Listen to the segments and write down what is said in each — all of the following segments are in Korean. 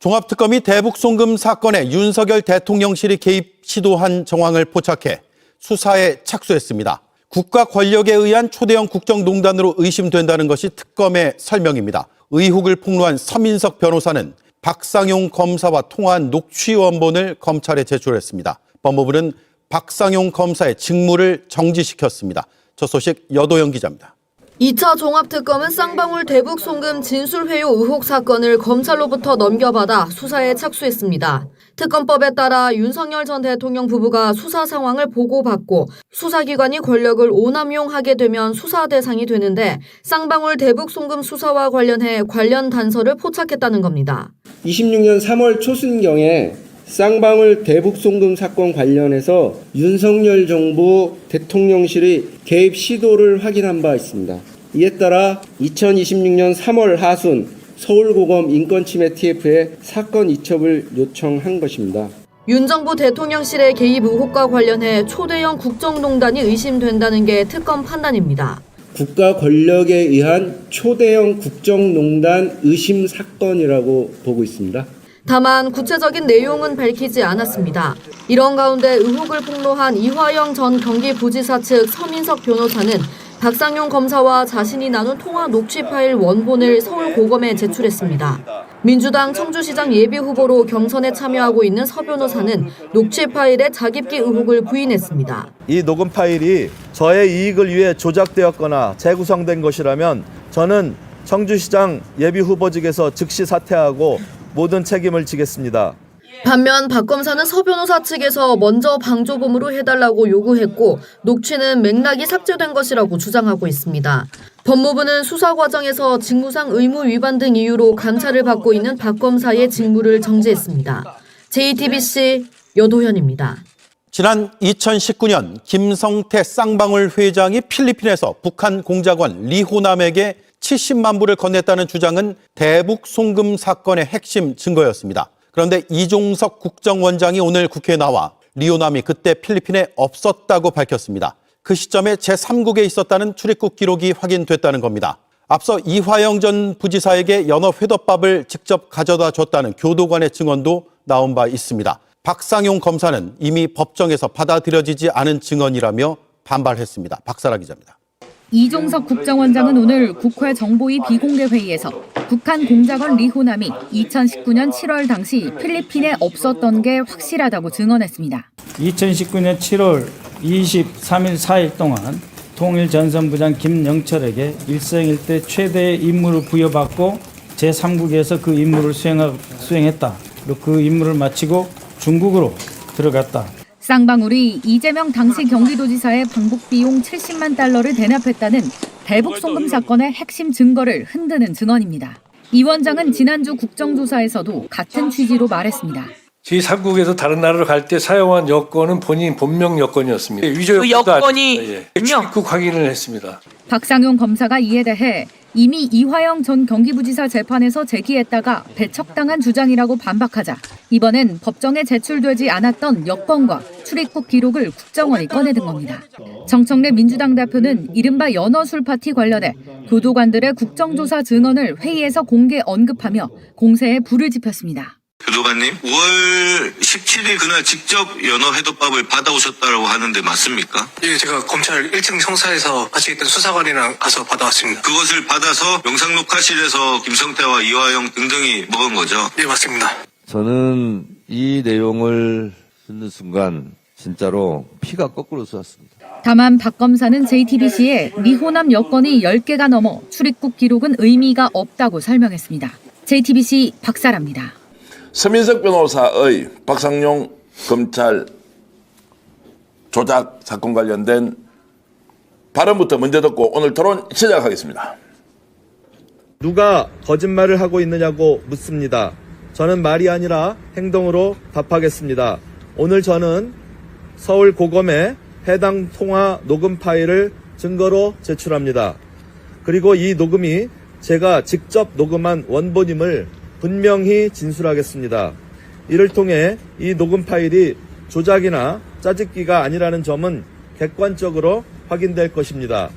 종합특검이 대북 송금 사건에 윤석열 대통령실이 개입 시도한 정황을 포착해 수사에 착수했습니다. 국가 권력에 의한 초대형 국정농단으로 의심된다는 것이 특검의 설명입니다. 의혹을 폭로한 서민석 변호사는 박상용 검사와 통화한 녹취 원본을 검찰에 제출했습니다. 법무부는 박상용 검사의 직무를 정지시켰습니다. 저 소식 여도영 기자입니다. 2차 종합특검은 쌍방울 대북 송금 진술회유 의혹 사건을 검찰로부터 넘겨받아 수사에 착수했습니다. 특검법에 따라 윤석열 전 대통령 부부가 수사 상황을 보고받고 수사기관이 권력을 오남용하게 되면 수사 대상이 되는데 쌍방울 대북 송금 수사와 관련해 관련 단서를 포착했다는 겁니다. 26년 3월 초순경에 쌍방울 대북 송금 사건 관련해서 윤석열 정부 대통령실의 개입 시도를 확인한 바 있습니다. 이에 따라 2026년 3월 하순 서울고검 인권침해 TF에 사건 이첩을 요청한 것입니다. 윤 정부 대통령실의 개입 의혹과 관련해 초대형 국정농단이 의심된다는 게 특검 판단입니다. 국가 권력에 의한 초대형 국정농단 의심 사건이라고 보고 있습니다. 다만 구체적인 내용은 밝히지 않았습니다. 이런 가운데 의혹을 폭로한 이화영 전 경기부지사 측 서민석 변호사는 박상용 검사와 자신이 나눈 통화 녹취 파일 원본을 서울고검에 제출했습니다. 민주당 청주시장 예비후보로 경선에 참여하고 있는 서 변호사는 녹취 파일의 자깁기 의혹을 부인했습니다. 이 녹음 파일이 저의 이익을 위해 조작되었거나 재구성된 것이라면 저는 청주시장 예비후보직에서 즉시 사퇴하고 모든 책임을 지겠습니다. 반면 박 검사는 서 변호사 측에서 먼저 방조범으로 해달라고 요구했고 녹취는 맥락이 삭제된 것이라고 주장하고 있습니다. 법무부는 수사 과정에서 직무상 의무 위반 등 이유로 감찰을 받고 있는 박 검사의 직무를 정지했습니다. JTBC 여도현입니다. 지난 2019년 김성태 쌍방울 회장이 필리핀에서 북한 공작원 리호남에게 70만 불을 건넸다는 주장은 대북 송금 사건의 핵심 증거였습니다. 그런데 이종석 국정원장이 오늘 국회에 나와 리호남이 그때 필리핀에 없었다고 밝혔습니다. 그 시점에 제3국에 있었다는 출입국 기록이 확인됐다는 겁니다. 앞서 이화영 전 부지사에게 연어 회덮밥을 직접 가져다 줬다는 교도관의 증언도 나온 바 있습니다. 박상용 검사는 이미 법정에서 받아들여지지 않은 증언이라며 반발했습니다. 박사라 기자입니다. 이종석 국정원장은 오늘 국회 정보위 비공개 회의에서 북한 공작원 리호남이 2019년 7월 당시 필리핀에 없었던 게 확실하다고 증언했습니다. 2019년 7월 23일 4일 동안 통일전선부장 김영철에게 일생일대 최대의 임무를 부여받고 제3국에서 그 임무를 수행했다. 그리고 그 임무를 마치고 중국으로 들어갔다. 쌍방울이 이재명 당시 경기도지사의 방북 비용 70만 달러를 대납했다는 대북 송금 사건의 핵심 증거를 흔드는 증언입니다. 이 원장은 지난주 국정조사에서도 같은 취지로 말했습니다. 제3국에서 다른 나라로 갈 때 사용한 여권은 본인 본명 여권이었습니다. 위조 그 여권이 출입국 확인을 했습니다. 박상용 검사가 이에 대해 이미 이화영 전 경기부지사 재판에서 제기했다가 배척당한 주장이라고 반박하자 이번엔 법정에 제출되지 않았던 여권과 출입국 기록을 국정원이 꺼내든 겁니다. 정청래 민주당 대표는 이른바 연어술 파티 관련해 교도관들의 국정조사 증언을 회의에서 공개 언급하며 공세에 불을 지폈습니다. 교도관님, 5월 17일 그날 직접 연어 회덮밥을 받아오셨다고 하는데 맞습니까? 예, 제가 검찰 1층 성사에서 같이 있던 수사관이랑 가서 받아왔습니다. 그것을 받아서 영상 녹화실에서 김성태와 이화영 등등이 먹은 거죠? 예, 맞습니다. 저는 이 내용을 듣는 순간 진짜로 피가 거꾸로 쏘았습니다. 다만 박 검사는 JTBC에 리호남 여건이 10개가 넘어 출입국 기록은 의미가 없다고 설명했습니다. JTBC 박사라입니다. 서민석 변호사의 박상용 검찰 조작 사건 관련된 발언부터 먼저 듣고 오늘 토론 시작하겠습니다. 누가 거짓말을 하고 있느냐고 묻습니다. 저는 말이 아니라 행동으로 답하겠습니다. 오늘 저는 서울고검에 해당 통화 녹음 파일을 증거로 제출합니다. 그리고 이 녹음이 제가 직접 녹음한 원본임을 분명히 진술하겠습니다. 이를 통해 이 녹음 파일이 조작이나 짜집기가 아니라는 점은 객관적으로 확인될 것입니다.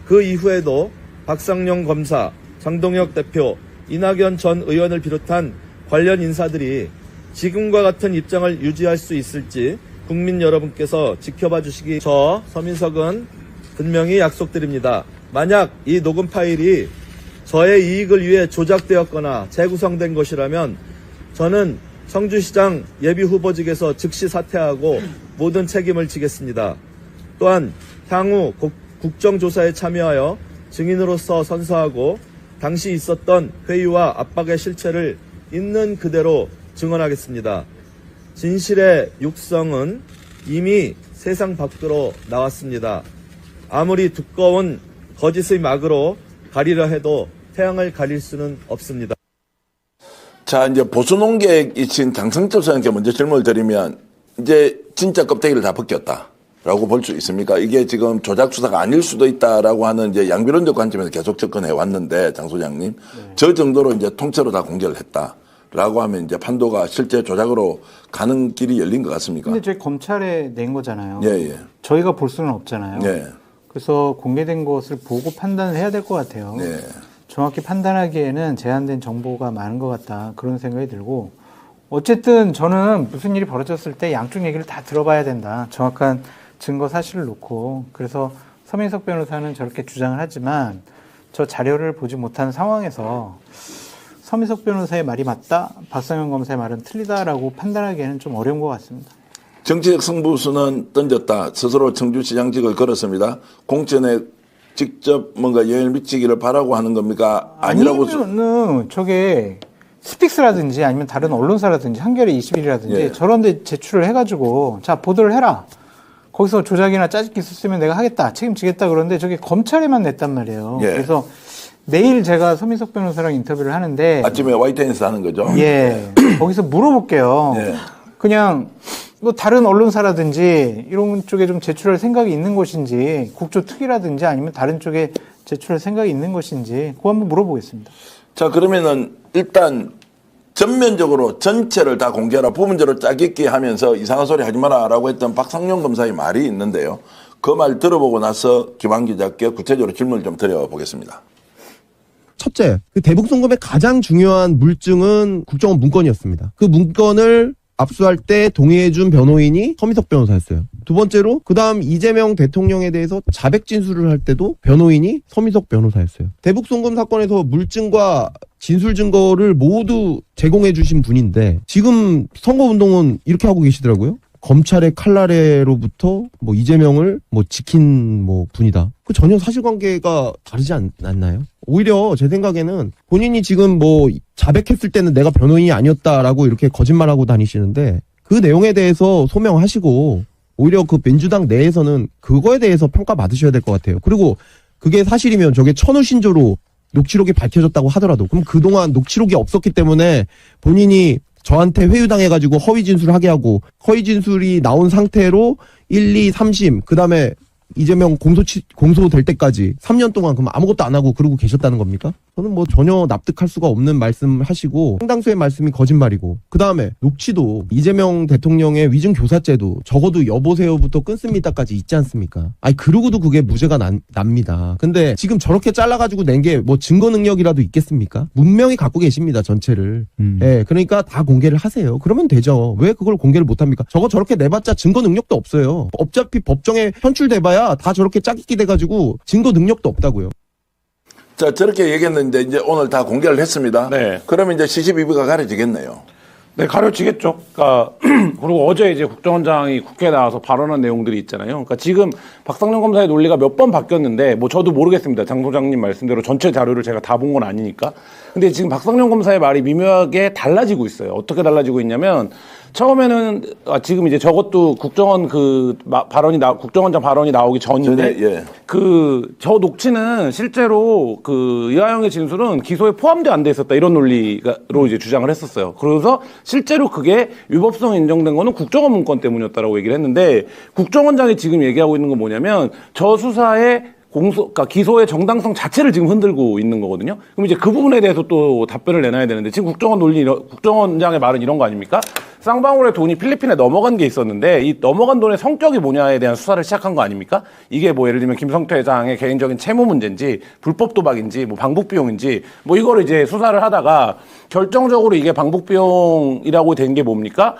그 이후에도 박상용 검사, 장동혁 대표, 이낙연 전 의원을 비롯한 관련 인사들이 지금과 같은 입장을 유지할 수 있을지 국민 여러분께서 지켜봐 주시기 저 서민석은 분명히 약속드립니다. 만약 이 녹음 파일이 저의 이익을 위해 조작되었거나 재구성된 것이라면 저는 청주시장 예비후보직에서 즉시 사퇴하고 모든 책임을 지겠습니다. 또한 향후 국정조사에 참여하여 증인으로서 선서하고 당시 있었던 회의와 압박의 실체를 있는 그대로 증언하겠습니다. 진실의 육성은 이미 세상 밖으로 나왔습니다. 아무리 두꺼운 거짓의 막으로 가리려 해도 태양을 가릴 수는 없습니다. 자, 이제 보수논객이신 장성철 소장님께 먼저 질문을 드리면 이제 진짜 껍데기를 다 벗겼다라고 볼 수 있습니까? 이게 지금 조작 수사가 아닐 수도 있다라고 하는 이제 양비론적 관점에서 계속 접근해 왔는데 장 소장님 저 정도로 이제 통째로 다 공개를 했다라고 하면 이제 판도가 실제 조작으로 가는 길이 열린 것 같습니까? 근데 저희 검찰에 낸 거잖아요. 예. 저희가 볼 수는 없잖아요. 예. 그래서 공개된 것을 보고 판단을 해야 될 것 같아요. 네. 정확히 판단하기에는 제한된 정보가 많은 것 같다. 그런 생각이 들고 어쨌든 저는 무슨 일이 벌어졌을 때 양쪽 얘기를 다 들어봐야 된다. 정확한 증거 사실을 놓고 그래서 서민석 변호사는 저렇게 주장을 하지만 저 자료를 보지 못한 상황에서 서민석 변호사의 말이 맞다, 박상현 검사의 말은 틀리다라고 판단하기에는 좀 어려운 것 같습니다. 정치적 승부수는 던졌다. 스스로 청주시장직을 걸었습니다. 공천에 직접 뭔가 영향을 미치기를 바라고 하는 겁니까? 아니라고. 아니면은 저게 스픽스라든지 아니면 다른 언론사라든지 한겨레 21이라든지 예. 저런 데 제출을 해가지고 자 보도를 해라. 거기서 조작이나 짜집기 있었으면 내가 하겠다. 책임지겠다 그러는데 저게 검찰에만 냈단 말이에요. 예. 그래서 내일 제가 서민석 변호사랑 인터뷰를 하는데 아침에 YTN에서 하는 거죠? 예. 거기서 물어볼게요. 예. 그냥 뭐 다른 언론사라든지 이런 쪽에 좀 제출할 생각이 있는 것인지 국조특위라든지 아니면 다른 쪽에 제출할 생각이 있는 것인지 그거 한번 물어보겠습니다. 자, 그러면은 일단 전면적으로 전체를 다 공개하라, 부분적으로 짜깁기 하면서 이상한 소리 하지 마라라고 했던 박상용 검사의 말이 있는데요. 그 말 들어보고 나서 김한 기자께 구체적으로 질문을 좀 드려보겠습니다. 첫째, 그 대북 송금의 가장 중요한 물증은 국정원 문건이었습니다. 그 문건을 압수할 때 동의해준 변호인이 서민석 변호사였어요. 두 번째로 그다음 이재명 대통령에 대해서 자백 진술을 할 때도 변호인이 서민석 변호사였어요. 대북 송금 사건에서 물증과 진술 증거를 모두 제공해 주신 분인데 지금 선거운동은 이렇게 하고 계시더라고요. 검찰의 칼날에로부터 뭐 이재명을 뭐 지킨 뭐 분이다. 그 전혀 사실관계가 다르지 않나요? 오히려 제 생각에는 본인이 지금 뭐 자백했을 때는 내가 변호인이 아니었다라고 이렇게 거짓말하고 다니시는데 그 내용에 대해서 소명하시고 오히려 그 민주당 내에서는 그거에 대해서 평가받으셔야 될 것 같아요. 그리고 그게 사실이면 저게 천우신조로 녹취록이 밝혀졌다고 하더라도 그럼 그동안 녹취록이 없었기 때문에 본인이 저한테 회유당해가지고 허위 진술을 하게 하고 허위 진술이 나온 상태로 1, 2, 3심 그다음에 이재명 공소될 때까지 3년 동안 그럼 아무것도 안 하고 그러고 계셨다는 겁니까? 저는 뭐 전혀 납득할 수가 없는 말씀을 하시고 상당수의 말씀이 거짓말이고 그다음에 녹취도 이재명 대통령의 위증교사죄도 적어도 여보세요부터 끊습니다까지 있지 않습니까? 아니 그러고도 그게 무죄가 납니다. 근데 지금 저렇게 잘라가지고 낸 게 뭐 증거 능력이라도 있겠습니까? 문명히 갖고 계십니다 전체를. 예, 그러니까 다 공개를 하세요. 그러면 되죠. 왜 그걸 공개를 못합니까? 저렇게 내봤자 증거 능력도 없어요. 어차피 법정에 현출돼봐야 다 저렇게 짜깁기 돼가지고 증거 능력도 없다고요. 자, 저렇게 얘기했는데 이제 오늘 다 공개를 했습니다. 네. 그러면 이제 시시비비가 가려지겠네요. 네, 가려지겠죠. 그러니까 그리고 어제 이제 국정원장이 국회에 나와서 발언한 내용들이 있잖아요. 그러니까 지금 박상용 검사의 논리가 몇 번 바뀌었는데 뭐 저도 모르겠습니다. 장 소장님 말씀대로 전체 자료를 제가 다 본 건 아니니까. 근데 지금 박상용 검사의 말이 미묘하게 달라지고 있어요. 어떻게 달라지고 있냐면 처음에는 지금 이제 저것도 국정원 국정원장 발언이 나오기 전인데 예. 저 녹취는 실제로 이화영의 진술은 기소에 포함돼 안 돼 있었다 이런 논리로 이제 주장을 했었어요. 그래서 실제로 그게 위법성 인정된 거는 국정원 문건 때문이었다라고 얘기를 했는데 국정원장이 지금 얘기하고 있는 건 뭐냐면 저 수사의 그러니까 기소의 정당성 자체를 지금 흔들고 있는 거거든요. 그럼 이제 그 부분에 대해서 또 답변을 내놔야 되는데 지금 국정원장의 말은 이런 거 아닙니까? 쌍방울의 돈이 필리핀에 넘어간 게 있었는데 이 넘어간 돈의 성격이 뭐냐에 대한 수사를 시작한 거 아닙니까? 이게 뭐 예를 들면 김성태 회장의 개인적인 채무 문제인지 불법 도박인지 뭐 방북 비용인지 뭐 이거를 이제 수사를 하다가 결정적으로 이게 방북 비용이라고 된 게 뭡니까?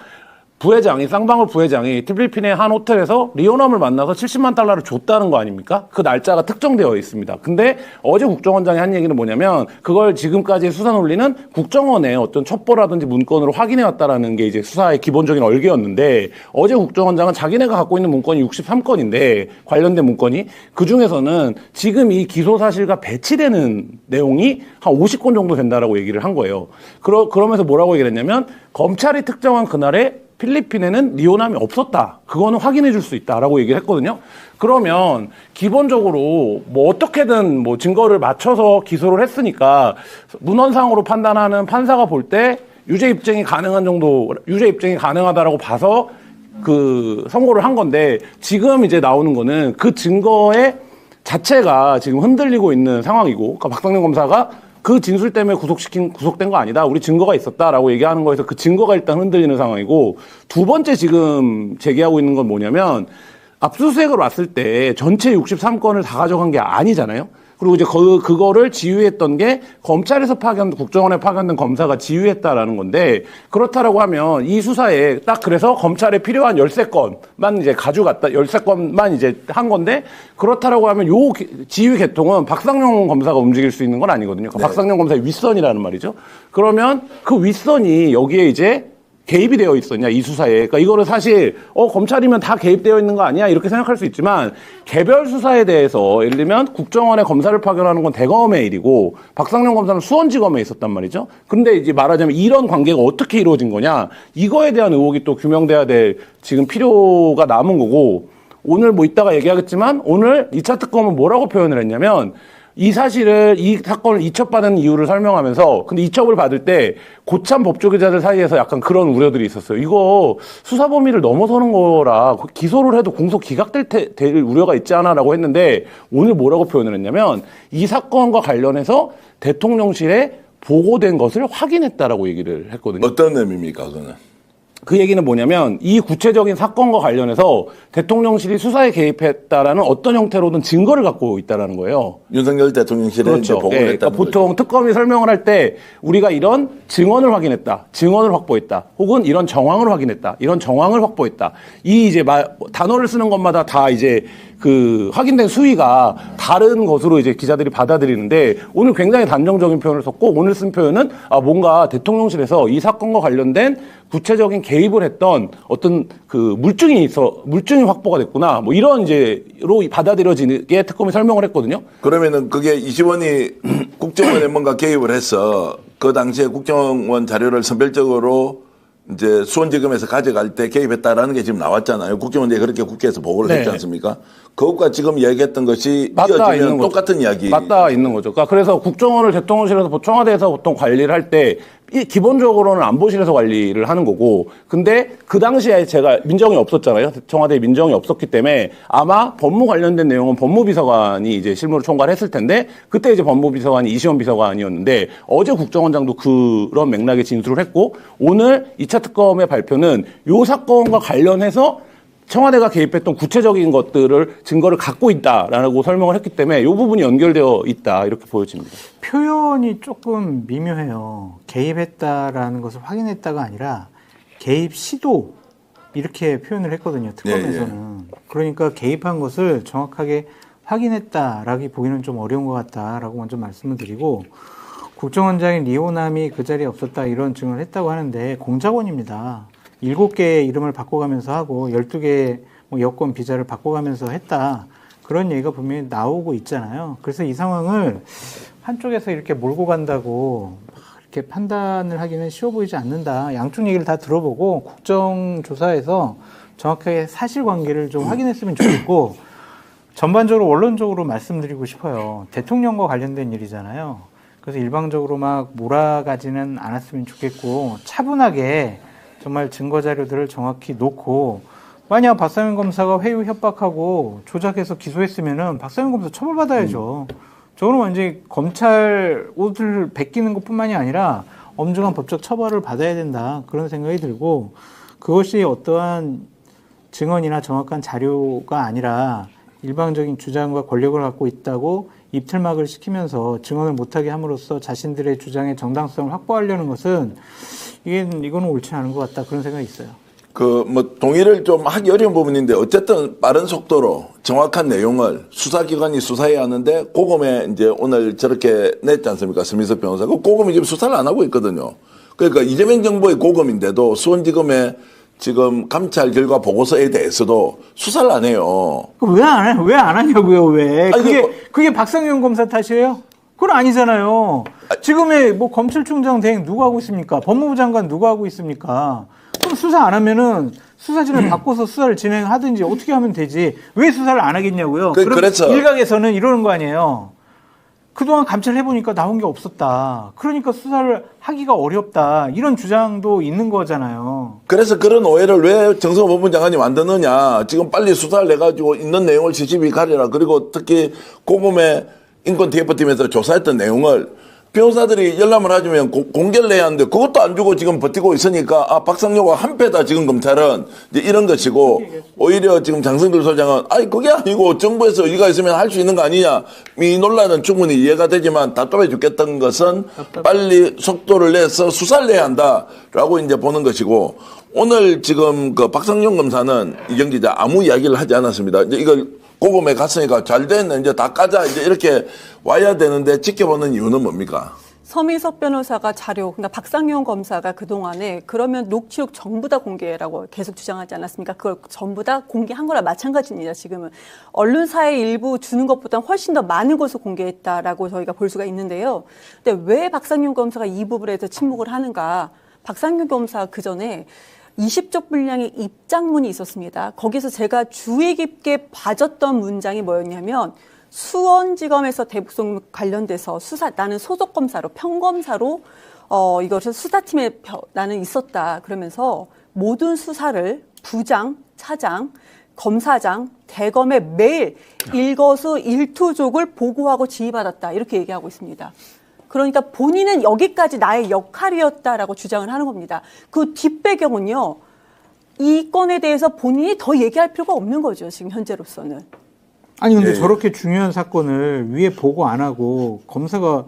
부회장이 쌍방울 부회장이 필리핀의 한 호텔에서 리오남을 만나서 70만 달러를 줬다는 거 아닙니까? 그 날짜가 특정되어 있습니다. 근데 어제 국정원장이 한 얘기는 뭐냐면 그걸 지금까지 수사 논리는 국정원의 어떤 첩보라든지 문건으로 확인해 왔다라는 게 이제 수사의 기본적인 얼개였는데 어제 국정원장은 자기네가 갖고 있는 문건이 63건인데 관련된 문건이 그 중에서는 지금 이 기소 사실과 배치되는 내용이 한 50건 정도 된다라고 얘기를 한 거예요. 그러면서 뭐라고 얘기를 했냐면 검찰이 특정한 그날에 필리핀에는 리오남이 없었다. 그거는 확인해 줄 수 있다라고 얘기를 했거든요. 그러면 기본적으로 뭐 어떻게든 뭐 증거를 맞춰서 기소를 했으니까 문헌상으로 판단하는 판사가 볼 때 유죄 입증이 가능하다라고 봐서 그 선고를 한 건데 지금 이제 나오는 거는 그 증거의 자체가 지금 흔들리고 있는 상황이고 그러니까 박상영 검사가 그 진술 때문에 구속된 거 아니다. 우리 증거가 있었다라고 얘기하는 거에서 그 증거가 일단 흔들리는 상황이고 두 번째 지금 제기하고 있는 건 뭐냐면 압수수색을 왔을 때 전체 63건을 다 가져간 게 아니잖아요. 그리고 이제 그거를 지휘했던 게 검찰에서 국정원에 파견된 검사가 지휘했다라는 건데 그렇다라고 하면 이 수사에 딱 그래서 검찰에 필요한 13건만 이제 가져갔다, 13건만 이제 한 건데 그렇다라고 하면 요 지휘 계통은 박상용 검사가 움직일 수 있는 건 아니거든요. 그러니까 박상용 검사의 윗선이라는 말이죠. 그러면 그 윗선이 여기에 이제 개입이 되어 있었냐, 이 수사에. 그러니까 이거는 사실, 검찰이면 다 개입되어 있는 거 아니야? 이렇게 생각할 수 있지만, 개별 수사에 대해서, 예를 들면, 국정원에 검사를 파견하는 건 대검의 일이고, 박상용 검사는 수원지검에 있었단 말이죠. 근데 이제 말하자면 이런 관계가 어떻게 이루어진 거냐? 이거에 대한 의혹이 또 규명돼야 될 지금 필요가 남은 거고, 오늘 뭐 이따가 얘기하겠지만, 오늘 2차 특검은 뭐라고 표현을 했냐면, 이 사건을 이첩받은 이유를 설명하면서 근데 이첩을 받을 때 고참 법조계자들 사이에서 약간 그런 우려들이 있었어요. 이거 수사 범위를 넘어서는 거라 기소를 해도 공소 기각될 우려가 있지 않아라고 했는데 오늘 뭐라고 표현을 했냐면 이 사건과 관련해서 대통령실에 보고된 것을 확인했다라고 얘기를 했거든요. 어떤 의미입니까, 그거는? 그 얘기는 뭐냐면 이 구체적인 사건과 관련해서 대통령실이 수사에 개입했다라는 어떤 형태로든 증거를 갖고 있다라는 거예요. 윤석열 대통령실에 그렇죠. 이제 보고를 했다는 그러니까 보통 거죠. 특검이 설명을 할 때 우리가 이런 증언을 확인했다, 증언을 확보했다, 혹은 이런 정황을 확인했다, 이런 정황을 확보했다. 이 이제 단어를 쓰는 것마다 다 이제 그 확인된 수위가 다른 것으로 이제 기자들이 받아들이는데 오늘 굉장히 단정적인 표현을 썼고 오늘 쓴 표현은 뭔가 대통령실에서 이 사건과 관련된 구체적인 개입을 했던 어떤 그 물증이 확보가 됐구나. 뭐 이런 이제로 받아들여지게 특검이 설명을 했거든요. 그러면은 그게 20원이 국정원에 뭔가 개입을 해서 그 당시에 국정원 자료를 선별적으로 이제 수원지검에서 가져갈 때 개입했다라는 게 지금 나왔잖아요. 국정원이 그렇게 국회에서 보고를 했지 않습니까? 그것과 지금 얘기했던 것이 이어지면 똑같은 이야기. 맞닿아 있는 거죠. 그러니까 그래서 국정원을 대통령실에서 청와대에서 보통 관리를 할 때 기본적으로는 안보실에서 관리를 하는 거고 근데 그 당시에 제가 민정이 없었잖아요. 청와대에 민정이 없었기 때문에 아마 법무 관련된 내용은 법무비서관이 이제 실무를 총괄 했을 텐데 그때 이제 법무비서관이 이시원 비서관이었는데 어제 국정원장도 그런 맥락에 진술을 했고 오늘 2차 특검의 발표는 요 사건과 관련해서 청와대가 개입했던 구체적인 증거를 갖고 있다라고 설명을 했기 때문에 이 부분이 연결되어 있다 이렇게 보여집니다. 표현이 조금 미묘해요. 개입했다라는 것을 확인했다가 아니라 개입 시도 이렇게 표현을 했거든요. 특검에서는. 그러니까 개입한 것을 정확하게 확인했다라기 보기는 좀 어려운 것 같다라고 먼저 말씀을 드리고 국정원장인 리오남이 그 자리에 없었다 이런 증언을 했다고 하는데 공작원입니다. 7개의 이름을 바꿔가면서 하고 12개의 여권 비자를 바꿔가면서 했다. 그런 얘기가 분명히 나오고 있잖아요. 그래서 이 상황을 한쪽에서 이렇게 몰고 간다고 이렇게 판단을 하기는 쉬워 보이지 않는다. 양쪽 얘기를 다 들어보고 국정조사에서 정확하게 사실관계를 좀 확인했으면 좋겠고 전반적으로 원론적으로 말씀드리고 싶어요. 대통령과 관련된 일이잖아요. 그래서 일방적으로 막 몰아가지는 않았으면 좋겠고 차분하게 정말 증거 자료들을 정확히 놓고 만약 박상현 검사가 회유 협박하고 조작해서 기소했으면은 박상현 검사 처벌받아야죠. 저는 완전히 검찰 옷을 벗기는 것뿐만이 아니라 엄중한 법적 처벌을 받아야 된다. 그런 생각이 들고 그것이 어떠한 증언이나 정확한 자료가 아니라 일방적인 주장과 권력을 갖고 있다고 입틀막을 시키면서 증언을 못하게 함으로써 자신들의 주장의 정당성을 확보하려는 것은 이거는 옳지 않은 것 같다. 그런 생각이 있어요. 동의를 좀 하기 어려운 부분인데 어쨌든 빠른 속도로 정확한 내용을 수사기관이 수사해야 하는데 고검에 이제 오늘 저렇게 냈지 않습니까? 서민석 변호사가. 고검이 지금 수사를 안 하고 있거든요. 그러니까 이재명 정부의 고검인데도 수원지검의 지금 감찰 결과 보고서에 대해서도 수사를 안 해요. 왜 안 해요? 왜 안 하냐고요? 왜? 그게 박상용 검사 탓이에요? 그건 아니잖아요. 지금의 뭐 검찰총장 대행 누가 하고 있습니까? 법무부 장관 누가 하고 있습니까? 그럼 수사 안 하면은 수사진을 바꿔서 수사를 진행하든지 어떻게 하면 되지. 왜 수사를 안 하겠냐고요. 그래서 일각에서는 이러는 거 아니에요. 그동안 감찰해보니까 나온 게 없었다. 그러니까 수사를 하기가 어렵다. 이런 주장도 있는 거잖아요. 그래서 그런 오해를 왜 정성호 법무부 장관이 만드느냐. 지금 빨리 수사를 해가지고 있는 내용을 CCTV 가려라. 그리고 특히 고검의 인권 TF팀에서 조사했던 내용을 변호사들이 열람을 하시면 공개를 해야 하는데 그것도 안 주고 지금 버티고 있으니까 박상용과 한패다 지금 검찰은 이제 이런 것이고 오히려 지금 장성길 소장은 그게 아니고 정부에서 의지가 있으면 할 수 있는 거 아니냐. 이 논란은 충분히 이해가 되지만 답답해 죽겠다는 것은 빨리 속도를 내서 수사를 해야 한다라고 이제 보는 것이고 오늘 지금 그 박상용 검사는 이경 기자 아무 이야기를 하지 않았습니다. 이제 이걸 고검에 갔으니까 잘 됐네. 이제 다 까자. 이제 이렇게 와야 되는데 지켜보는 이유는 뭡니까? 서민석 변호사가 자료, 그러니까 박상용 검사가 그동안에 그러면 녹취록 전부 다 공개라고 계속 주장하지 않았습니까? 그걸 전부 다 공개한 거랑 마찬가지입니다. 지금은 언론사의 일부 주는 것보다 훨씬 더 많은 것을 공개했다라고 저희가 볼 수가 있는데요. 근데 왜 박상용 검사가 이 부분에서 침묵을 하는가? 박상용 검사 그 전에 20쪽 분량의 입장문이 있었습니다. 거기서 제가 주의 깊게 봐줬던 문장이 뭐였냐면 수원지검에서 대북송 관련돼서 나는 소속검사로 평검사로 이것을 수사팀에 나는 있었다. 그러면서 모든 수사를 부장, 차장, 검사장, 대검에 매일 일거수일투족을 보고하고 지휘받았다. 이렇게 얘기하고 있습니다. 그러니까 본인은 여기까지 나의 역할이었다라고 주장을 하는 겁니다. 그 뒷배경은요. 이 건에 대해서 본인이 더 얘기할 필요가 없는 거죠. 지금 현재로서는. 아니 근데 저렇게 중요한 사건을 위에 보고 안 하고 검사가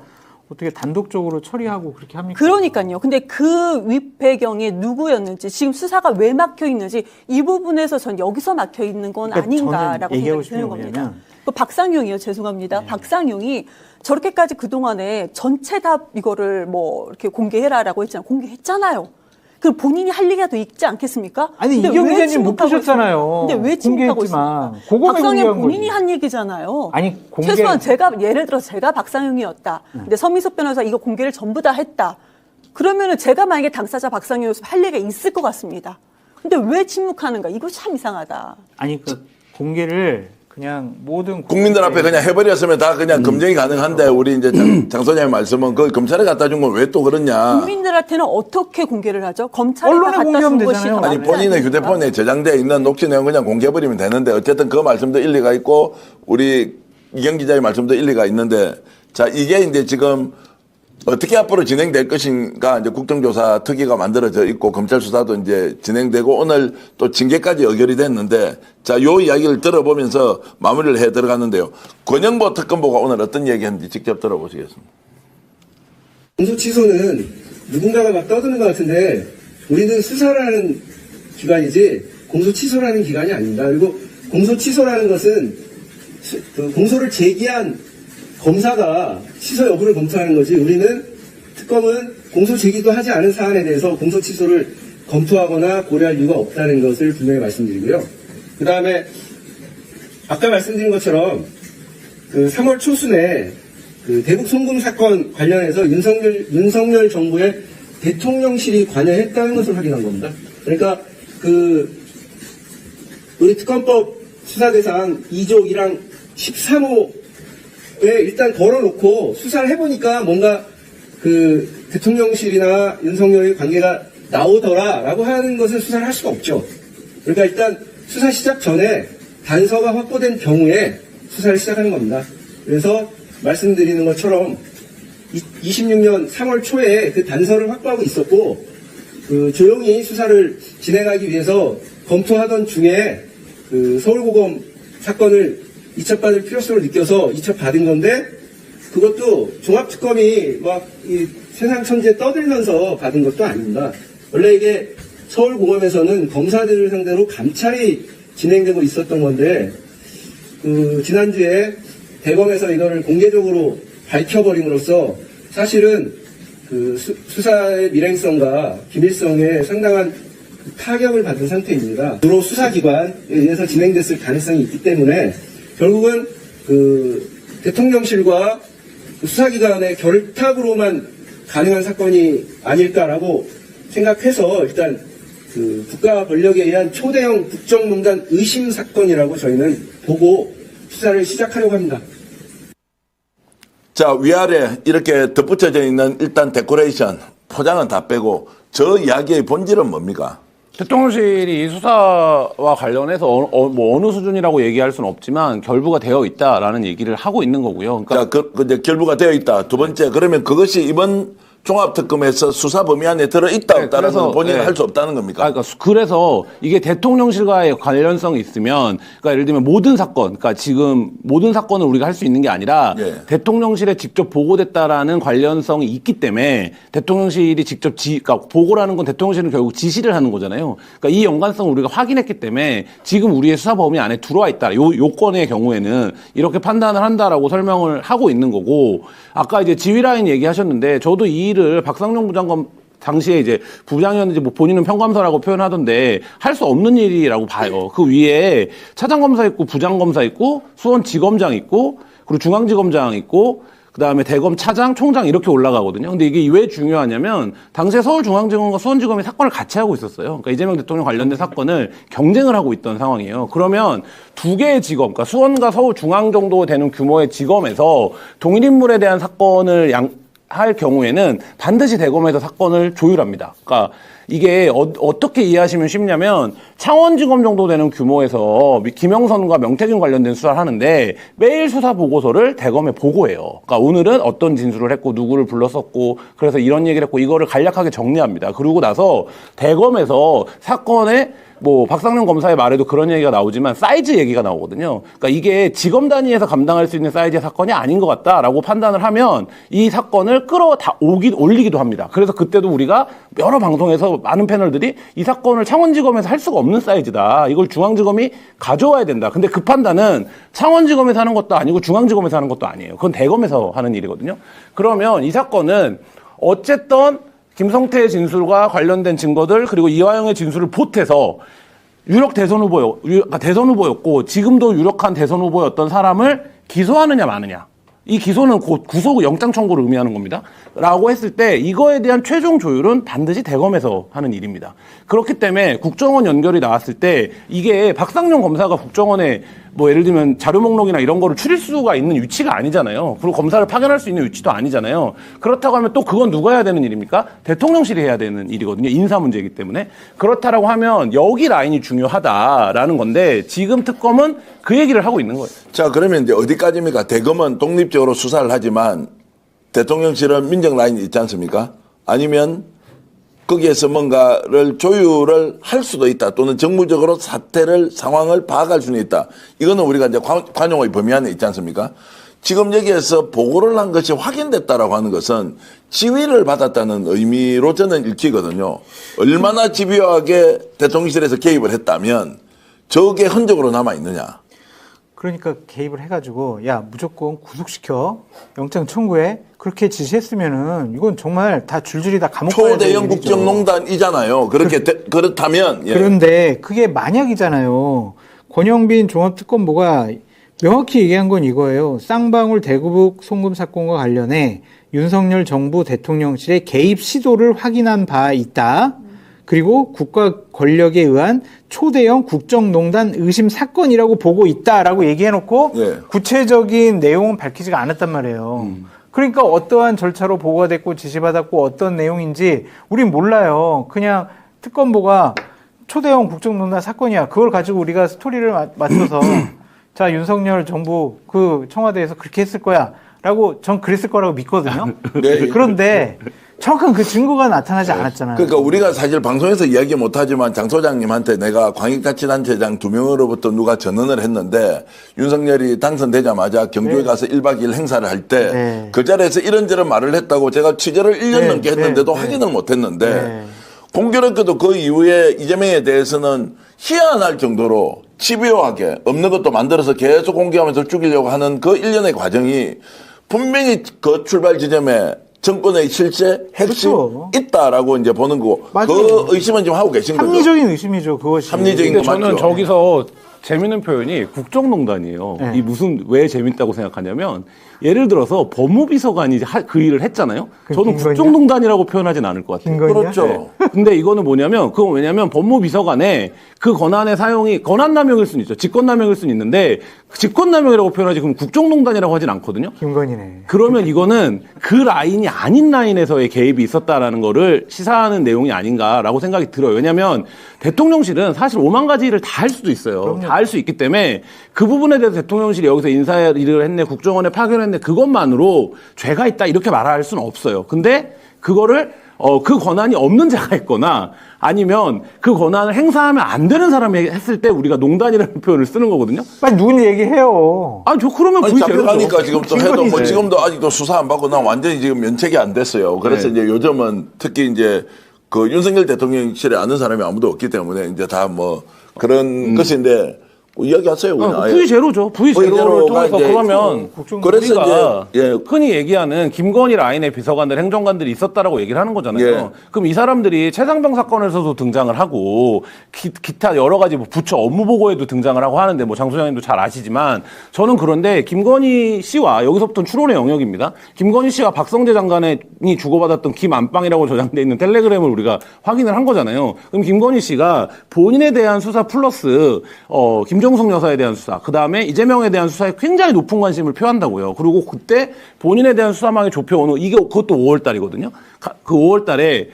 어떻게 단독적으로 처리하고 그렇게 합니까? 그러니까요. 근데 그 윗배경이 누구였는지 지금 수사가 왜 막혀 있는지 이 부분에서 전 여기서 막혀 있는 건 아닌가라고 생각이 드는 겁니다. 그 박상용이요. 죄송합니다. 네. 박상용이 저렇게까지 그동안에 전체 다 이거를 뭐 이렇게 공개해라라고 했잖아요. 공개했잖아요. 그 본인이 할 얘기가 더 있지 않겠습니까? 아니 이경 기자님 못 보셨잖아요. 근데 왜 침묵하고 있습니까? 박상용 본인이 한 얘기잖아요. 아니 최소한 예를 들어 제가 박상용이었다. 근데 서민석 변호사 이거 공개를 전부 다 했다. 그러면은 제가 만약에 당사자 박상용이었으면 할 얘기가 있을 것 같습니다. 근데 왜 침묵하는가? 이거 참 이상하다. 아니 그 공개를 그냥 모든 국민들 앞에 그냥 해버렸으면 다 그냥 검증이 가능한데 우리 이제 장 소장의 말씀은 그 검찰에 갖다 준 건 왜 또 그러냐. 국민들한테는 어떻게 공개를 하죠? 검찰에 갖다 준 것이 더 아니 본인의 휴대폰에 저장되어 있는 녹취 내용 그냥 공개해버리면 되는데 어쨌든 그 말씀도 일리가 있고 우리 이경 기자의 말씀도 일리가 있는데 자 이게 이제 지금 어떻게 앞으로 진행될 것인가 이제 국정조사 특위가 만들어져 있고 검찰 수사도 이제 진행되고 오늘 또 징계까지 의결이 됐는데 자 요 이야기를 들어보면서 마무리를 해 들어가는데요. 권영보 특검보가 오늘 어떤 얘기했는지 직접 들어보시겠습니다. 공소 취소는 누군가가 막 떠드는 것 같은데 우리는 수사를 하는 기관이지 공소 취소라는 기관이 아닙니다. 그리고 공소 취소라는 것은 공소를 제기한 검사가 취소 여부를 검토하는 거지 우리는 특검은 공소 제기도 하지 않은 사안에 대해서 공소 취소를 검토하거나 고려할 이유가 없다는 것을 분명히 말씀드리고요. 그 다음에 아까 말씀드린 것처럼 그 3월 초순에 그 대북 송금 사건 관련해서 윤석열 정부의 대통령실이 관여했다는 것을 확인한 겁니다. 그러니까 그 우리 특검법 수사 대상 2조 1항 13호 일단 걸어놓고 수사를 해보니까 뭔가 그 대통령실이나 윤석열의 관계가 나오더라라고 하는 것은 수사를 할 수가 없죠. 그러니까 일단 수사 시작 전에 단서가 확보된 경우에 수사를 시작하는 겁니다. 그래서 말씀드리는 것처럼 26년 3월 초에 그 단서를 확보하고 있었고, 그 조용히 수사를 진행하기 위해서 검토하던 중에 그 서울고검 사건을 이첩받을 필요성을 느껴서 이첩받은 건데, 그것도 종합특검이 막 이 세상 천지에 떠들면서 받은 것도 아닙니다. 원래 이게 서울고검에서는 검사들을 상대로 감찰이 진행되고 있었던 건데, 그 지난주에 대검에서 이거를 공개적으로 밝혀버림으로써 사실은 그 수사의 밀행성과 기밀성에 상당한 타격을 받은 상태입니다. 주로 수사기관에 의해서 진행됐을 가능성이 있기 때문에 결국은 그 대통령실과 수사기관의 결탁으로만 가능한 사건이 아닐까라고 생각해서 일단 그 국가 권력에 의한 초대형 국정농단 의심 사건이라고 저희는 보고 수사를 시작하려고 합니다. 자, 위아래 이렇게 덧붙여져 있는 일단 데코레이션, 포장은 다 빼고 저 이야기의 본질은 뭡니까? 대통령실이 이 수사와 관련해서 어느 수준이라고 얘기할 수는 없지만 결부가 되어 있다라는 얘기를 하고 있는 거고요. 그러니까 이제 결부가 되어 있다. 두 번째, 그러면 그것이 이번 종합특검에서 수사 범위 안에 들어있다 없다는 건 본인이 할 수 없다는 겁니까? 그래서 이게 대통령실과의 관련성이 있으면, 그러니까 예를 들면 모든 사건, 그러니까 지금 모든 사건을 우리가 할 수 있는 게 아니라 대통령실에 직접 보고됐다라는 관련성이 있기 때문에 대통령실이 직접 그러니까 보고라는 건 대통령실은 결국 지시를 하는 거잖아요. 그러니까 이 연관성을 우리가 확인했기 때문에 지금 우리의 수사 범위 안에 들어와 있다. 요건의 경우에는 이렇게 판단을 한다라고 설명을 하고 있는 거고, 아까 이제 지휘라인 얘기하셨는데 저도 이 일을 박상용 부장검 당시에 이제 부장이었는지 뭐 본인은 평검사라고 표현하던데 할 수 없는 일이라고 봐요. 그 위에 차장검사 있고 부장검사 있고 수원지검장 있고 그리고 중앙지검장 있고 그다음에 대검 차장, 총장 이렇게 올라가거든요. 근데 이게 왜 중요하냐면 당시에 서울중앙지검과 수원지검이 사건을 같이 하고 있었어요. 그러니까 이재명 대통령 관련된 사건을 경쟁을 하고 있던 상황이에요. 그러면 두 개의 지검, 그러니까 수원과 서울중앙 정도 되는 규모의 지검에서 동일 인물에 대한 사건을 할 경우에는 반드시 대검에서 사건을 조율합니다. 그러니까 이게 어떻게 이해하시면 쉽냐면 창원지검 정도 되는 규모에서 김영선과 명태균 관련된 수사를 하는데 매일 수사 보고서를 대검에 보고해요. 그러니까 오늘은 어떤 진술을 했고 누구를 불렀었고 그래서 이런 얘기를 했고 이거를 간략하게 정리합니다. 그러고 나서 대검에서 사건의 뭐 박상용 검사의 말에도 그런 얘기가 나오지만 사이즈 얘기가 나오거든요. 그러니까 이게 지검 단위에서 감당할 수 있는 사이즈의 사건이 아닌 것 같다라고 판단을 하면 이 사건을 올리기도 합니다. 그래서 그때도 우리가 여러 방송에서 많은 패널들이 이 사건을 창원지검에서 할 수가 없는 사이즈다. 이걸 중앙지검이 가져와야 된다. 근데 그 판단은 창원지검에서 하는 것도 아니고 중앙지검에서 하는 것도 아니에요. 그건 대검에서 하는 일이거든요. 그러면 이 사건은 어쨌든 김성태의 진술과 관련된 증거들 그리고 이화영의 진술을 보태서 유력 대선 후보였고 지금도 유력한 대선 후보였던 사람을 기소하느냐 마느냐. 이 기소는 곧 구속 영장 청구를 의미하는 겁니다. 라고 했을 때 이거에 대한 최종 조율은 반드시 대검에서 하는 일입니다. 그렇기 때문에 국정원 연결이 나왔을 때 이게 박상용 검사가 국정원에 뭐 예를 들면 자료 목록이나 이런 거를 추릴 수가 있는 위치가 아니잖아요. 그리고 검사를 파견할 수 있는 위치도 아니잖아요. 그렇다고 하면 또 그건 누가 해야 되는 일입니까? 대통령실이 해야 되는 일이거든요. 인사 문제이기 때문에. 그렇다라고 하면 여기 라인이 중요하다라는 건데 지금 특검은 그 얘기를 하고 있는 거예요. 자, 그러면 이제 어디까지입니까? 대검은 독립적으로 수사를 하지만 대통령실은 민정 라인이 있지 않습니까? 아니면 거기에서 뭔가를 조율을 할 수도 있다. 또는 정무적으로 상황을 파악할 수는 있다. 이거는 우리가 이제 관용의 범위 안에 있지 않습니까? 지금 여기에서 보고를 한 것이 확인됐다라고 하는 것은 지휘를 받았다는 의미로 저는 읽히거든요. 얼마나 집요하게 대통령실에서 개입을 했다면 저게 흔적으로 남아있느냐. 그러니까 개입을 해가지고 야 무조건 구속시켜 영장 청구해 그렇게 지시했으면은 이건 정말 다 줄줄이 다 감옥 가야 되는 초대형 국정농단이잖아요. 그렇다면 그런데 그게 만약이잖아요. 권영빈 종합특검보가 명확히 얘기한 건 이거예요. 쌍방울 대구북 송금 사건과 관련해 윤석열 정부 대통령실의 개입 시도를 확인한 바 있다. 그리고 국가 권력에 의한 초대형 국정농단 의심 사건이라고 보고 있다라고 얘기해놓고 구체적인 내용은 밝히지가 않았단 말이에요. 그러니까 어떠한 절차로 보고가 됐고 지시받았고 어떤 내용인지 우린 몰라요. 그냥 특검보가 초대형 국정농단 사건이야. 그걸 가지고 우리가 스토리를 맞춰서 자 윤석열 정부 그 청와대에서 그렇게 했을 거야 라고 전 그랬을 거라고 믿거든요. 네. 그런데 정확한 그 증거가 나타나지 않았잖아요. 그러니까 우리가 사실 방송에서 이야기 못하지만 장 소장님한테 내가 광역자치단체장 2명으로부터 누가 전언을 했는데 윤석열이 당선되자마자 경주에 가서 1박 2일 행사를 할 때 그 자리에서 이런저런 말을 했다고 제가 취재를 1년 넘게 했는데도 확인을 못했는데 공교롭게도 그 이후에 이재명에 대해서는 희한할 정도로 집요하게 없는 것도 만들어서 계속 공개하면서 죽이려고 하는 그 일련의 과정이 분명히 그 출발 지점에 정권의 실체, 핵심 있다라고 이제 보는 거고 그 의심은 지금 하고 계신 거죠. 합리적인 의심이죠. 그것이. 합리적인 근데 거 저는 맞죠. 저기서 재밌는 표현이 국정농단이에요. 네. 이 무슨 왜 재밌다고 생각하냐면 예를 들어서 법무비서관이 그 일을 했잖아요. 저는 김건희야? 국정농단이라고 표현하진 않을 것 같아요. 김건희야? 그렇죠. 근데 이거는 뭐냐면 그건 왜냐면 법무비서관의 그 권한의 사용이 권한남용일 수는 있죠. 직권남용일 수는 있는데 직권남용이라고 표현하지 그럼 국정농단이라고 하진 않거든요. 김건희네. 그러면 이거는 그 라인이 아닌 라인에서의 개입이 있었다라는 거를 시사하는 내용이 아닌가라고 생각이 들어요. 왜냐하면 대통령실은 사실 5만 가지 일을 다 할 수도 있어요. 다 할 수 있기 때문에 그 부분에 대해서 대통령실이 여기서 인사 일을 했네, 국정원에 파견했네, 그것만으로 죄가 있다 이렇게 말할 수는 없어요. 근데 그거를 그 권한이 없는 자가 있거나 아니면 그 권한을 행사하면 안 되는 사람이 했을 때 우리가 농단이라는 표현을 쓰는 거거든요. 빨리 누군지 얘기해요. 저 그러면 아니, 부의 제로죠. 잡혀가니까 지금 또 해도 뭐 네. 지금도 아직도 수사 안 받고 나 완전히 지금 면책이 안 됐어요. 그래서 이제 요즘은 특히 이제 그 윤석열 대통령실에 아는 사람이 아무도 없기 때문에 이제 다 뭐 그런 것인데 이야기하세요. 부의 제로죠. 부의 제로를 통해서 그러면 그래서 우리가 이제 흔히 얘기하는 김건희 라인의 비서관들, 행정관들이 있었다라고 얘기를 하는 거잖아요. 그럼 이 사람들이 최상병 사건에서도 등장을 하고 기타 여러 가지 뭐 부처 업무 보고에도 등장을 하고 하는데 뭐 장 소장님도 잘 아시지만 저는 그런데 김건희 씨와 여기서부터는 추론의 영역입니다. 김건희 씨와 박성재 장관이 주고받았던 김안방이라고 저장돼 있는 텔레그램을 우리가 확인을 한 거잖아요. 그럼 김건희 씨가 본인에 대한 수사 플러스 김정숙 여사에 대한 수사, 그 다음에 이재명에 대한 수사에 굉장히 높은 관심을 표한다고요. 그리고 그때 본인에 대한 수사망이 좁혀오는 그것도 5월달이거든요. 그 5월달에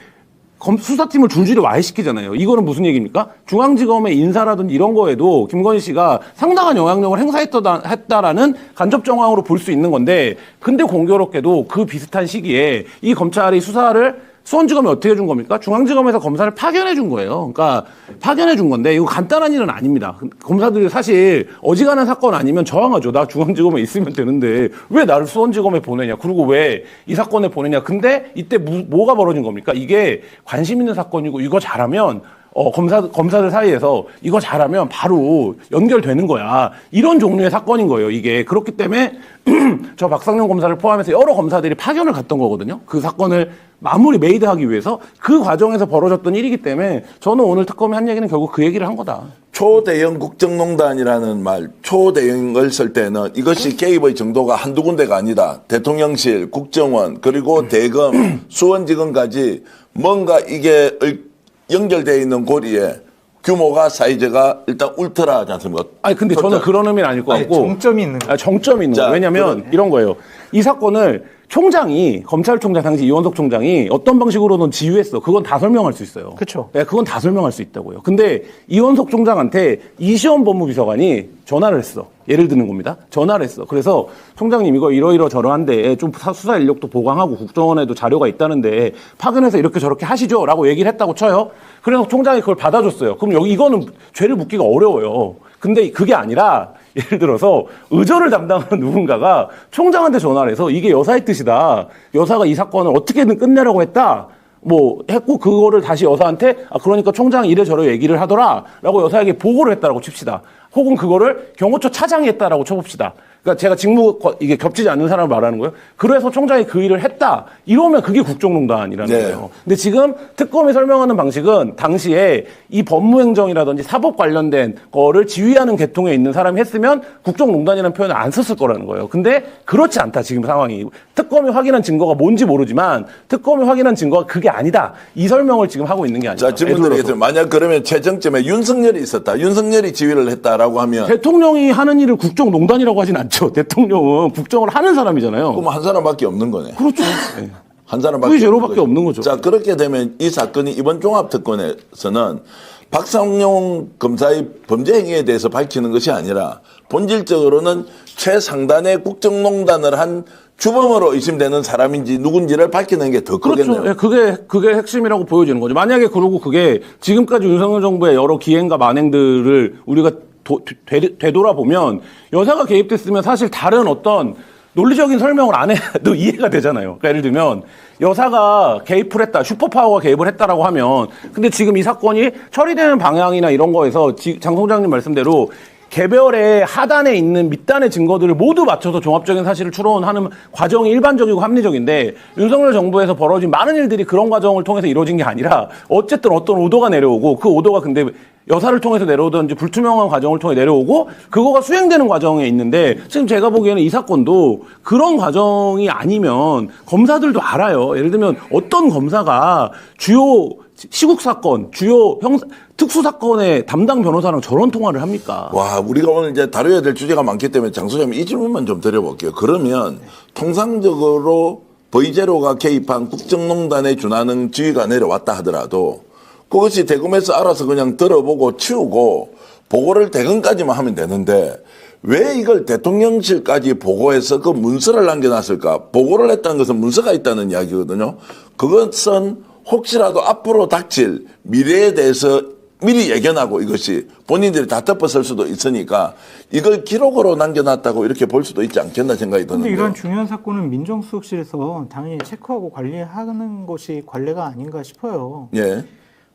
수사팀을 줄줄이 와해시키잖아요. 이거는 무슨 얘기입니까? 중앙지검의 인사라든지 이런 거에도 김건희 씨가 상당한 영향력을 행사했다라는 간접 정황으로 볼 수 있는 건데, 근데 공교롭게도 그 비슷한 시기에 이 검찰이 수사를 수원지검이 어떻게 해준 겁니까? 중앙지검에서 검사를 파견해 준 거예요. 그러니까 파견해 준 건데 이거 간단한 일은 아닙니다. 검사들이 사실 어지간한 사건 아니면 저항하죠. 나 중앙지검에 있으면 되는데 왜 나를 수원지검에 보내냐. 그리고 왜 이 사건에 보내냐. 근데 이때 뭐가 벌어진 겁니까? 이게 관심 있는 사건이고 이거 잘하면 검사들 사이에서 이거 잘하면 바로 연결되는 거야. 이런 종류의 사건인 거예요, 이게. 그렇기 때문에 저 박상용 검사를 포함해서 여러 검사들이 파견을 갔던 거거든요. 그 사건을 마무리 메이드하기 위해서 그 과정에서 벌어졌던 일이기 때문에 저는 오늘 특검이 한 얘기는 결국 그 얘기를 한 거다. 초대형 국정농단이라는 말, 초대형을 쓸 때는 이것이 개입의 정도가 한두 군데가 아니다. 대통령실, 국정원, 그리고 대검, 수원지검까지 뭔가 이게 연결되어 있는 고리에 규모가 사이즈가 일단 울트라지 않습니까? 아니 근데 저는 그런 의미는 아닐 것 같고 정점이 있는 거예요. 정점이 있는 거예요. 왜냐하면 이런 거예요. 이 사건을 총장이 검찰총장 당시 이원석 총장이 어떤 방식으로든 지휘했어. 그건 다 설명할 수 있어요. 그렇죠. 네, 그건 다 설명할 수 있다고요. 근데 이원석 총장한테 이시원 법무비서관이 전화를 했어. 예를 드는 겁니다. 전화를 했어. 그래서 총장님 이거 이러저러한데 좀 수사 인력도 보강하고 국정원에도 자료가 있다는데 파견해서 이렇게 저렇게 하시죠라고 얘기를 했다고 쳐요. 그래서 총장이 그걸 받아줬어요. 그럼 이거는 죄를 묻기가 어려워요. 근데 그게 아니라 예를 들어서 의전을 담당하는 누군가가 총장한테 전화를 해서 이게 여사의 뜻이다. 여사가 이 사건을 어떻게든 끝내려고 했다. 뭐 했고 그거를 다시 여사한테 그러니까 총장이 이래저래 얘기를 하더라라고 여사에게 보고를 했다라고 칩시다. 혹은 그거를 경호처 차장이 했다라고 쳐봅시다. 그러니까 제가 직무 이게 겹치지 않는 사람을 말하는 거예요. 그래서 총장이 그 일을 했다. 이러면 그게 국정농단이라는 거예요. 근데 지금 특검이 설명하는 방식은 당시에 이 법무행정이라든지 사법 관련된 거를 지휘하는 계통에 있는 사람이 했으면 국정농단이라는 표현을 안 썼을 거라는 거예요. 근데 그렇지 않다. 지금 상황이. 특검이 확인한 증거가 뭔지 모르지만 특검이 확인한 증거가 그게 아니다. 이 설명을 지금 하고 있는 게 아니라. 자, 질문 드리겠습니다. 만약 그러면 최정점에 윤석열이 있었다. 윤석열이 지휘를 했다라고 하면 대통령이 하는 일을 국정농단이라고 하진 않죠. 대통령은 국정을 하는 사람이잖아요. 그럼 한 사람밖에 없는 거네. 그렇죠. 네. 한 사람밖에 부의 제로밖에 없는 거죠. 자, 그렇게 되면 이 사건이 이번 종합특검에서는 박상용 검사의 범죄 행위에 대해서 밝히는 것이 아니라 본질적으로는 최상단의 국정농단을 한 주범으로 의심되는 사람인지 누군지를 밝히는 게 더 크겠네요. 그렇죠. 예, 그게 핵심이라고 보여지는 거죠. 만약에 그러고 그게 지금까지 윤석열 정부의 여러 기행과 만행들을 우리가 되돌아보면 여사가 개입됐으면 사실 다른 어떤 논리적인 설명을 안 해도 이해가 되잖아요. 그러니까 예를 들면 여사가 개입을 했다, 슈퍼파워가 개입을 했다라고 하면 근데 지금 이 사건이 처리되는 방향이나 이런 거에서 장 소장님 말씀대로 개별의 하단에 있는 밑단의 증거들을 모두 맞춰서 종합적인 사실을 추론하는 과정이 일반적이고 합리적인데 윤석열 정부에서 벌어진 많은 일들이 그런 과정을 통해서 이루어진 게 아니라 어쨌든 어떤 오더가 내려오고 그 오더가 근데 여사를 통해서 내려오든지 불투명한 과정을 통해 내려오고 그거가 수행되는 과정에 있는데 지금 제가 보기에는 이 사건도 그런 과정이 아니면 검사들도 알아요. 예를 들면 어떤 검사가 주요 시국 사건, 주요 특수 사건의 담당 변호사랑 저런 통화를 합니까? 와, 우리가 오늘 이제 다뤄야 될 주제가 많기 때문에 장 소장님 이 질문만 좀 드려볼게요. 그러면 통상적으로 보이제로가 개입한 국정농단에 준하는 지휘가 내려왔다 하더라도 그것이 대검에서 알아서 그냥 들어보고 치우고 보고를 대검까지만 하면 되는데 왜 이걸 대통령실까지 보고해서 그 문서를 남겨놨을까? 보고를 했다는 것은 문서가 있다는 이야기거든요. 그것은 혹시라도 앞으로 닥칠 미래에 대해서 미리 예견하고 이것이 본인들이 다 덮어설 수도 있으니까 이걸 기록으로 남겨놨다고 이렇게 볼 수도 있지 않겠나 생각이 드는데. 그런데 이런 중요한 사건은 민정수석실에서 당연히 체크하고 관리하는 것이 관례가 아닌가 싶어요. 예.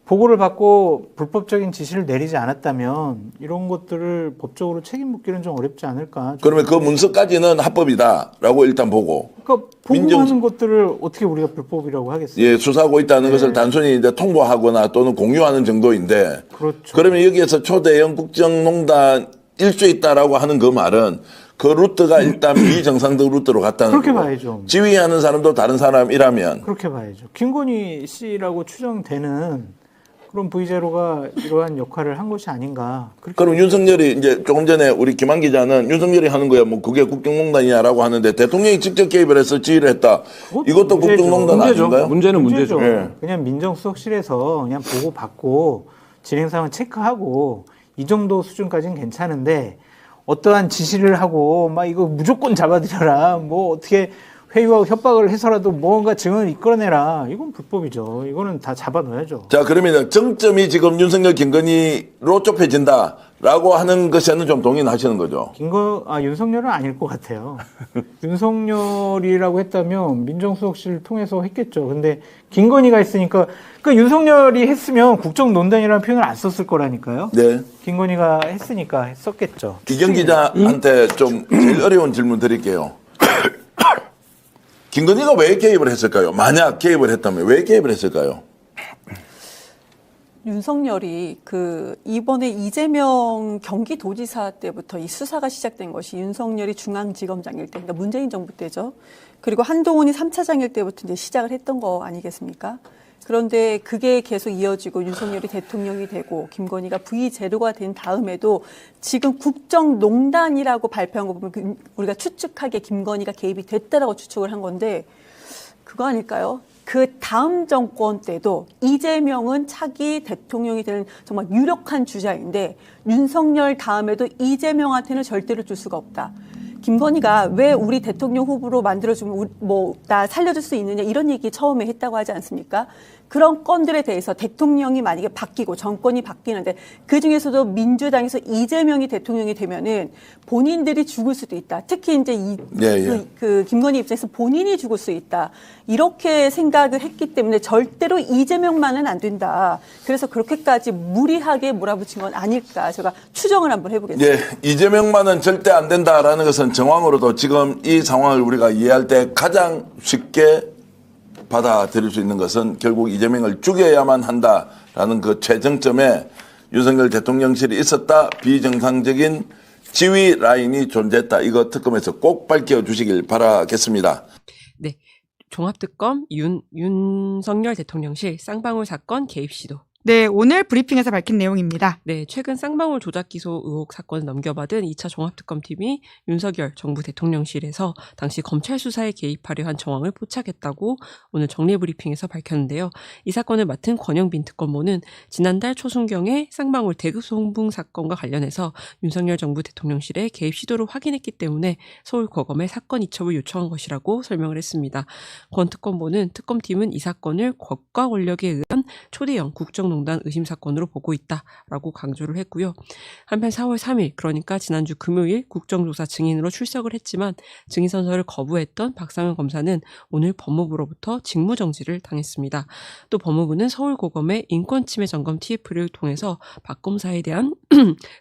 보고를 받고 불법적인 지시를 내리지 않았다면 이런 것들을 법적으로 책임 묻기는 좀 어렵지 않을까. 그러면 그 문서까지는 합법이다라고 일단 보고. 그러니까 보고하는 것들을 어떻게 우리가 불법이라고 하겠어요? 예, 수사하고 있다는 것을 단순히 이제 통보하거나 또는 공유하는 정도인데. 그렇죠. 그러면 여기에서 초대형 국정농단 일수 있다라고 하는 그 말은 그 루트가 일단 비정상적 루트로 갔다는 그렇게 거고. 봐야죠. 지휘하는 사람도 다른 사람이라면. 그렇게 봐야죠. 김건희 씨라고 추정되는 그럼 V제로가 이러한 역할을 한 것이 아닌가. 그럼 윤석열이 이제 조금 전에 우리 김한 기자는 윤석열이 하는 거야 뭐 그게 국정농단이냐라고 하는데 대통령이 직접 개입을 해서 지휘를 했다. 이것도 국정농단 아닌가요? 문제는 문제죠. 예. 그냥 민정수석실에서 그냥 보고 받고 진행 상황 체크하고 이 정도 수준까지는 괜찮은데 어떠한 지시를 하고 막 이거 무조건 잡아들여라 뭐 어떻게 회유하고 협박을 해서라도 뭔가 증언을 이끌어내라. 이건 불법이죠. 이거는 다 잡아넣어야죠. 자, 그러면 정점이 지금 윤석열, 김건희로 좁혀진다라고 하는 것에는 좀 동의하시는 거죠? 윤석열은 아닐 것 같아요. 윤석열이라고 했다면 민정수석실을 통해서 했겠죠. 근데 김건희가 했으니까 그 윤석열이 했으면 국정농단이라는 표현을 안 썼을 거라니까요. 네. 김건희가 했으니까 했었겠죠. 이경 기자한테 좀 제일 어려운 질문 드릴게요. 김건희가 왜 개입을 했을까요? 만약 개입을 했다면 왜 개입을 했을까요? 윤석열이 이번에 이재명 경기도지사 때부터 이 수사가 시작된 것이 윤석열이 중앙지검장일 때, 그러니까 문재인 정부 때죠. 그리고 한동훈이 3차장일 때부터 이제 시작을 했던 거 아니겠습니까? 그런데 그게 계속 이어지고 윤석열이 대통령이 되고 김건희가 V제로가 된 다음에도 지금 국정농단이라고 발표한 거 보면 우리가 추측하기에 김건희가 개입이 됐다라고 추측을 한 건데 그거 아닐까요? 그 다음 정권 때도 이재명은 차기 대통령이 되는 정말 유력한 주자인데 윤석열 다음에도 이재명한테는 절대로 줄 수가 없다. 김건희가 왜 우리 대통령 후보로 만들어주면 나 살려줄 수 있느냐 이런 얘기 처음에 했다고 하지 않습니까? 그런 건들에 대해서 대통령이 만약에 바뀌고 정권이 바뀌는데 그중에서도 민주당에서 이재명이 대통령이 되면은 본인들이 죽을 수도 있다. 특히 이제 김건희 입장에서 본인이 죽을 수 있다. 이렇게 생각을 했기 때문에 절대로 이재명만은 안 된다. 그래서 그렇게까지 무리하게 몰아붙인 건 아닐까. 제가 추정을 한번 해보겠습니다. 예, 이재명만은 절대 안 된다라는 것은 정황으로도 지금 이 상황을 우리가 이해할 때 가장 쉽게 받아들일 수 있는 것은 결국 이재명을 죽여야만 한다라는 그 최정점에 윤석열 대통령실이 있었다. 비정상적인 지휘 라인이 존재했다. 이거 특검에서 꼭 밝혀주시길 바라겠습니다. 네, 종합특검 윤석열 대통령실 쌍방울 사건 개입 시도 네, 오늘 브리핑에서 밝힌 내용입니다. 네, 최근 쌍방울 조작 기소 의혹 사건을 넘겨받은 2차 종합특검팀이 윤석열 정부 대통령실에서 당시 검찰 수사에 개입하려 한 정황을 포착했다고 오늘 정례 브리핑에서 밝혔는데요. 이 사건을 맡은 권영빈 특검보는 지난달 초순경에 쌍방울 대구송붕 사건과 관련해서 윤석열 정부 대통령실의 개입 시도를 확인했기 때문에 서울고검에 사건 이첩을 요청한 것이라고 설명을 했습니다. 권 특검보는 특검팀은 이 사건을 국가 권력에 의한 초대형 국정농단 의심 사건으로 보고 있다라고 강조를 했고요. 한편 4월 3일 그러니까 지난주 금요일 국정조사 증인으로 출석을 했지만 증인 선서를 거부했던 박상현 검사는 오늘 법무부로부터 직무정지를 당했습니다. 또 법무부는 서울고검의 인권침해 점검 TF를 통해서 박 검사에 대한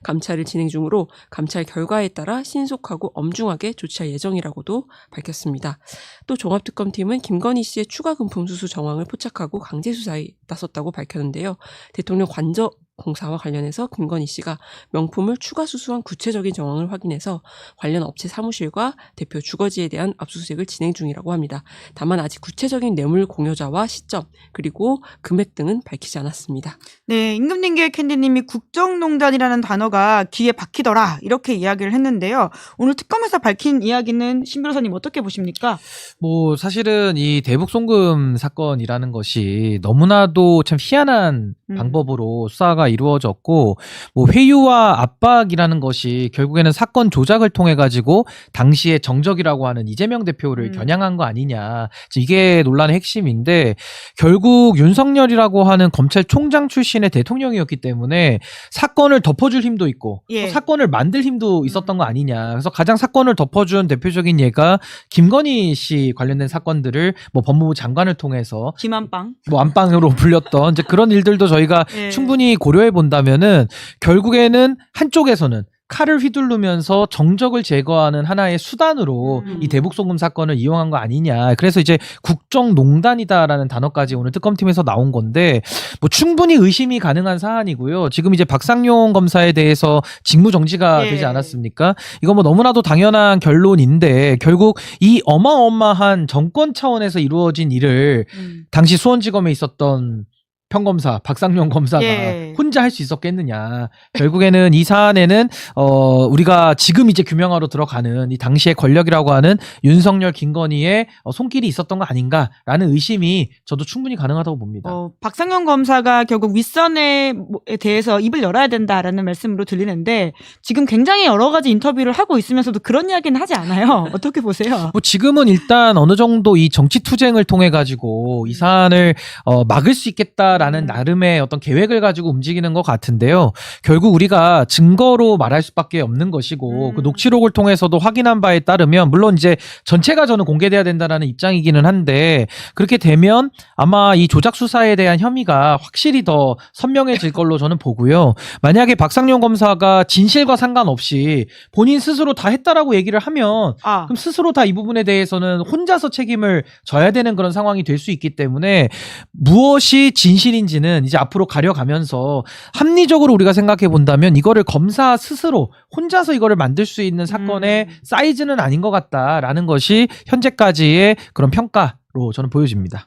감찰을 진행 중으로 감찰 결과에 따라 신속하고 엄중하게 조치할 예정이라고도 밝혔습니다. 또 종합특검팀은 김건희 씨의 추가 금품 수수 정황을 포착하고 강제 수사에 나섰다고 밝혔는데요. 대통령 관저 공사와 관련해서 김건희 씨가 명품을 추가 수수한 구체적인 정황을 확인해서 관련 업체 사무실과 대표 주거지에 대한 압수수색을 진행 중이라고 합니다. 다만 아직 구체적인 뇌물 공여자와 시점 그리고 금액 등은 밝히지 않았습니다. 네, 임금님계 캔디님이 국정농단이라는 단어가 귀에 박히더라 이렇게 이야기를 했는데요. 오늘 특검에서 밝힌 이야기는 신 변호사님 어떻게 보십니까? 뭐 사실은 이 대북 송금 사건이라는 것이 너무나도 참 희한한 방법으로 수사가 이루어졌고 뭐 회유와 압박이라는 것이 결국에는 사건 조작을 통해 가지고 당시에 정적이라고 하는 이재명 대표를 겨냥한 거 아니냐. 이게 논란의 핵심인데 결국 윤석열이라고 하는 검찰총장 출신의 대통령이었기 때문에 사건을 덮어줄 힘도 있고 또 사건을 만들 힘도 있었던 거 아니냐. 그래서 가장 사건을 덮어준 대표적인 예가 김건희 씨 관련된 사건들을 뭐 법무부 장관을 통해서 김안방 뭐 안방으로 불렸던 이제 그런 일들도 저희가 충분히 고려해 본다면은 결국에는 한쪽에서는 칼을 휘두르면서 정적을 제거하는 하나의 수단으로 이 대북송금 사건을 이용한 거 아니냐. 그래서 이제 국정농단이다라는 단어까지 오늘 특검팀에서 나온 건데 뭐 충분히 의심이 가능한 사안이고요. 지금 이제 박상용 검사에 대해서 직무정지가 되지 않았습니까? 이거 뭐 너무나도 당연한 결론인데 결국 이 어마어마한 정권 차원에서 이루어진 일을 당시 수원지검에 있었던 평검사 박상용 검사가 혼자 할 수 있었겠느냐. 결국에는 이 사안에는 우리가 지금 이제 규명하러 들어가는 이 당시의 권력이라고 하는 윤석열 김건희의 손길이 있었던 거 아닌가라는 의심이 저도 충분히 가능하다고 봅니다. 박상현 검사가 결국 윗선에 대해서 입을 열어야 된다라는 말씀으로 들리는데 지금 굉장히 여러 가지 인터뷰를 하고 있으면서도 그런 이야기는 하지 않아요. 어떻게 보세요? 뭐 지금은 일단 어느 정도 이 정치 투쟁을 통해 가지고 이 사안을 막을 수 있겠다라는 나름의 어떤 계획을 가지고 움직이는 것 같은데요. 결국 우리가 증거로 말할 수밖에 없는 것이고 그 녹취록을 통해서도 확인한 바에 따르면 물론 이제 전체가 저는 공개돼야 된다라는 입장이기는 한데 그렇게 되면 아마 이 조작 수사에 대한 혐의가 확실히 더 선명해질 걸로 저는 보고요. 만약에 박상용 검사가 진실과 상관없이 본인 스스로 다 했다라고 얘기를 하면 그럼 스스로 다 이 부분에 대해서는 혼자서 책임을 져야 되는 그런 상황이 될 수 있기 때문에 무엇이 진실인지는 이제 앞으로 가려가면서 합리적으로 우리가 생각해 본다면 이거를 검사 스스로 혼자서 이거를 만들 수 있는 사건의 사이즈는 아닌 것 같다라는 것이 현재까지의 그런 평가로 저는 보여집니다.